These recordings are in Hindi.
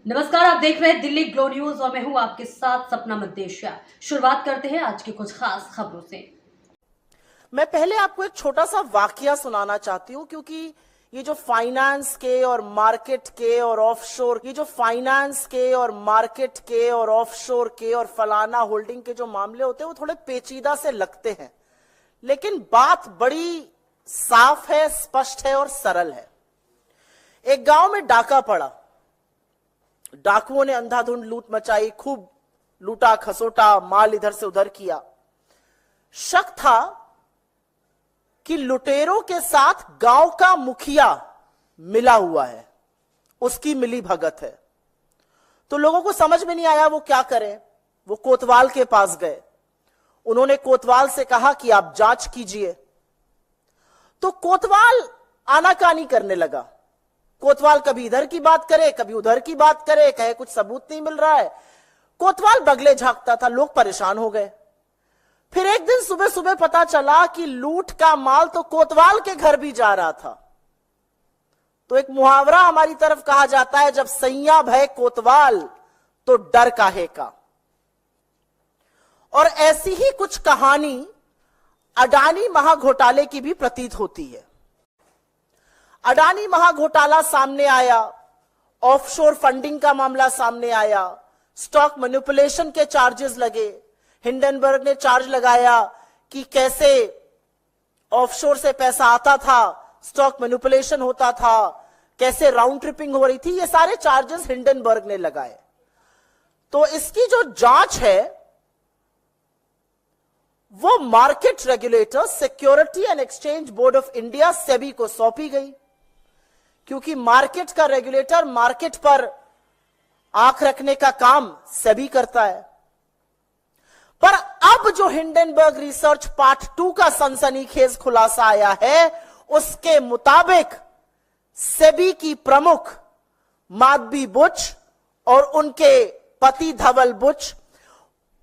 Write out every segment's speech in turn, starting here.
नमस्कार, आप देख रहे हैं दिल्ली ग्लो न्यूज और मैं हूं आपके साथ सपना मदेशिया। शुरुआत करते हैं आज की कुछ खास खबरों से। मैं पहले आपको एक छोटा सा वाकया सुनाना चाहती हूं, क्योंकि ये जो फाइनेंस के और मार्केट के और ऑफशोर, ये जो फाइनेंस के और मार्केट के और ऑफशोर के और फलाना होल्डिंग के जो मामले होते हैं वो थोड़े पेचीदा से लगते हैं, लेकिन बात बड़ी साफ है, स्पष्ट है और सरल है। एक गांव में डाका पड़ा। डाकुओं ने अंधाधुंध लूट मचाई, खूब लूटा खसोटा, माल इधर से उधर किया। शक था कि लुटेरों के साथ गांव का मुखिया मिला हुआ है, उसकी मिली भगत है। तो लोगों को समझ में नहीं आया वो क्या करें। वो कोतवाल के पास गए। उन्होंने कोतवाल से कहा कि आप जांच कीजिए। तो कोतवाल आनाकानी करने लगा। कोतवाल कभी इधर की बात करे, कभी उधर की बात करे, कहे कुछ सबूत नहीं मिल रहा है। कोतवाल बगले झांकता था। लोग परेशान हो गए। फिर एक दिन सुबह सुबह पता चला कि लूट का माल तो कोतवाल के घर भी जा रहा था। तो एक मुहावरा हमारी तरफ कहा जाता है, जब सैया भय कोतवाल तो डर काहे का। और ऐसी ही कुछ कहानी अडानी महाघोटाले की भी प्रतीत होती है। अडानी महाघोटाला सामने आया, ऑफशोर फंडिंग का मामला सामने आया, स्टॉक मैनिपुलेशन के चार्जेस लगे। हिंडनबर्ग ने चार्ज लगाया कि कैसे ऑफशोर से पैसा आता था, स्टॉक मैनिपुलेशन होता था, कैसे राउंड ट्रिपिंग हो रही थी। ये सारे चार्जेस हिंडनबर्ग ने लगाए। तो इसकी जो जांच है वो market regulator security and exchange board of India SEBI को सौंपी गई, क्योंकि मार्केट का रेगुलेटर मार्केट पर आंख रखने का काम सेबी करता है। पर अब जो हिंडनबर्ग रिसर्च पार्ट 2 का सनसनीखेज खुलासा आया है, उसके मुताबिक सेबी की प्रमुख माधवी बुच और उनके पति धवल बुच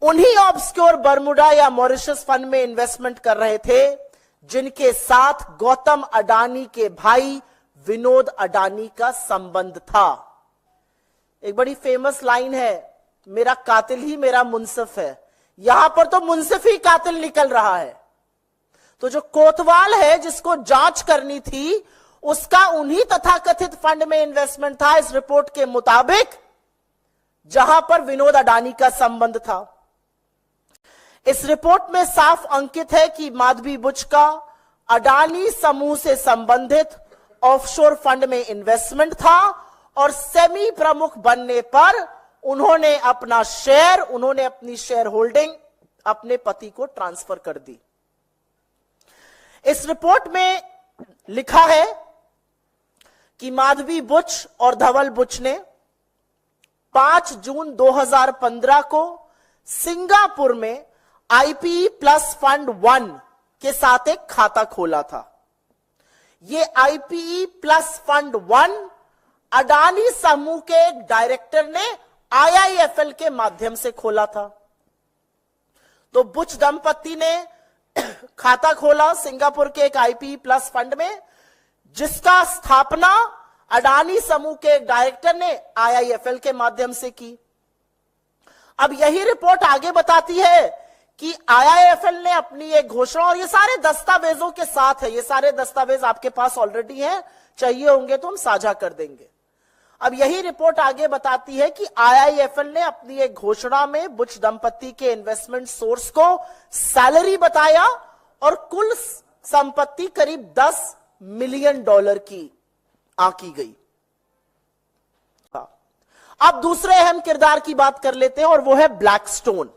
उन्हीं ऑब्सक्योर बर्मुडा या मॉरिशस फंड में इन्वेस्टमेंट कर रहे थे जिनके साथ गौतम अडानी के भाई विनोद अडानी का संबंध था। एक बड़ी फेमस लाइन है, मेरा कातिल ही मेरा मुंसिफ है। यहां पर तो मुंसिफ ही कातिल निकल रहा है। तो जो कोतवाल है जिसको जांच करनी थी, उसका उन्हीं तथाकथित फंड में इन्वेस्टमेंट था इस रिपोर्ट के मुताबिक, जहां पर विनोद अडानी का संबंध था। इस रिपोर्ट में साफ अंकित है कि माधवी बुच का अडानी समूह से संबंधित ऑफशोर फंड में इन्वेस्टमेंट था और सेमी प्रमुख बनने पर उन्होंने अपनी शेयर होल्डिंग अपने पति को ट्रांसफर कर दी। इस रिपोर्ट में लिखा है कि माधवी बुच और धवल बुच ने 5 जून 2015 को सिंगापुर में आईपीई प्लस फंड 1 के साथ एक खाता खोला था। ये आईपीई प्लस फंड 1 अडानी समूह के एक डायरेक्टर ने आईआईएफएल के माध्यम से खोला था। तो बुच दंपति ने खाता खोला सिंगापुर के एक आईपीई प्लस फंड में, जिसका स्थापना अडानी समूह के एक डायरेक्टर ने आईआईएफएल के माध्यम से की। अब यही रिपोर्ट आगे बताती है कि आईआईएफएल ने अपनी एक घोषणा, और ये सारे दस्तावेजों के साथ है, ये सारे दस्तावेज आपके पास ऑलरेडी हैं, चाहिए होंगे तो हम साझा कर देंगे। अब यही रिपोर्ट आगे बताती है कि आईआईएफएल ने अपनी एक घोषणा में बुच दंपति के इन्वेस्टमेंट सोर्स को सैलरी बताया और कुल संपत्ति करीब $10 मिलियन की आंकी गई। अब दूसरे अहम किरदार की बात कर लेते हैं और वो है ब्लैकस्टोन।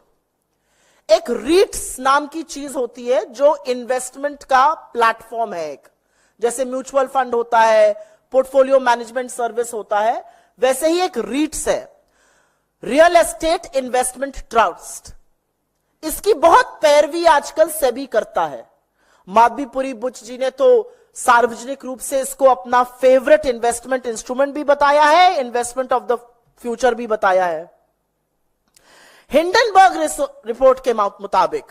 एक रीट्स नाम की चीज होती है जो इन्वेस्टमेंट का प्लेटफॉर्म है। एक जैसे म्यूचुअल फंड होता है, पोर्टफोलियो मैनेजमेंट सर्विस होता है, वैसे ही एक रीट्स है, रियल एस्टेट इन्वेस्टमेंट ट्रस्ट। इसकी बहुत पैरवी आजकल सेबी करता है। माधवीपुरी बुच जी ने तो सार्वजनिक रूप से इसको अपना फेवरेट इन्वेस्टमेंट इंस्ट्रूमेंट भी बताया है, इन्वेस्टमेंट ऑफ द फ्यूचर भी बताया है। हिंडनबर्ग रिपोर्ट के मुताबिक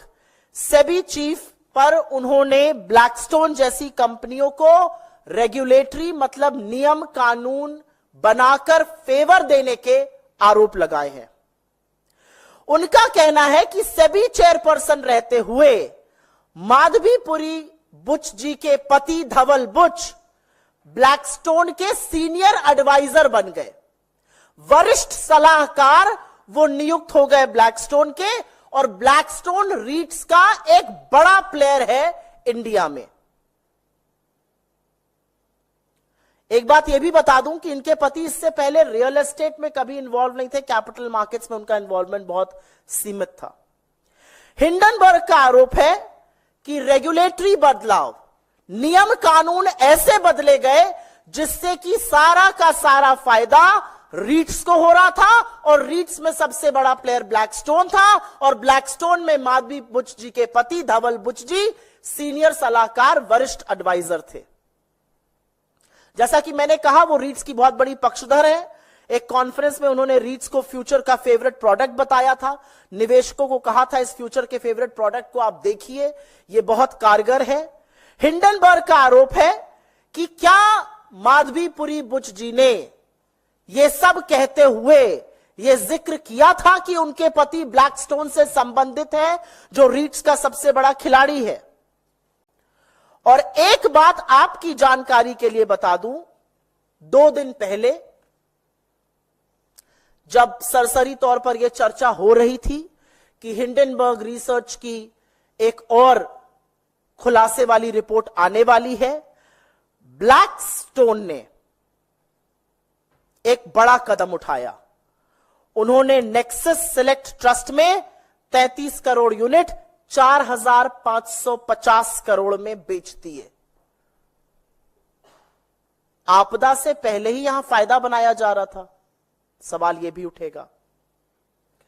सेबी चीफ पर उन्होंने ब्लैकस्टोन जैसी कंपनियों को रेगुलेटरी मतलब नियम कानून बनाकर फेवर देने के आरोप लगाए हैं। उनका कहना है कि सेबी चेयरपर्सन रहते हुए माधवीपुरी बुच जी के पति धवल बुच ब्लैकस्टोन के सीनियर एडवाइजर बन गए, वरिष्ठ सलाहकार वो नियुक्त हो गए ब्लैकस्टोन के, और ब्लैकस्टोन रीट्स का एक बड़ा प्लेयर है इंडिया में। एक बात यह भी बता दूं कि इनके पति इससे पहले रियल एस्टेट में कभी इन्वॉल्व नहीं थे, कैपिटल मार्केट्स में उनका इन्वॉल्वमेंट बहुत सीमित था। हिंडनबर्ग का आरोप है कि रेगुलेटरी बदलाव, नियम कानून ऐसे बदले गए जिससे कि सारा का सारा फायदा रीट्स को हो रहा था, और रीट्स में सबसे बड़ा प्लेयर ब्लैकस्टोन था, और ब्लैकस्टोन में माधवी बुच जी के पति धवल बुच जी सीनियर सलाहकार वरिष्ठ एडवाइजर थे। जैसा कि मैंने कहा, वो रीट्स की बहुत बड़ी पक्षधर है। एक कॉन्फ्रेंस में उन्होंने रीट्स को फ्यूचर का फेवरेट प्रोडक्ट बताया था, निवेशकों को कहा था इस फ्यूचर के फेवरेट प्रोडक्ट को आप देखिए, ये बहुत कारगर है। हिंडनबर्ग का आरोप है कि क्या माधवीपुरी बुच जी ने ये सब कहते हुए ये जिक्र किया था कि उनके पति ब्लैकस्टोन से संबंधित है, जो रीट्स का सबसे बड़ा खिलाड़ी है। और एक बात आपकी जानकारी के लिए बता दूं, 2 दिन पहले जब सरसरी तौर पर यह चर्चा हो रही थी कि हिंडनबर्ग रिसर्च की एक और खुलासे वाली रिपोर्ट आने वाली है, ब्लैकस्टोन ने एक बड़ा कदम उठाया। उन्होंने नेक्सस सिलेक्ट ट्रस्ट में 33 करोड़ यूनिट 4,550 करोड़ में बेच दिए। आपदा से पहले ही यहां फायदा बनाया जा रहा था, सवाल यह भी उठेगा।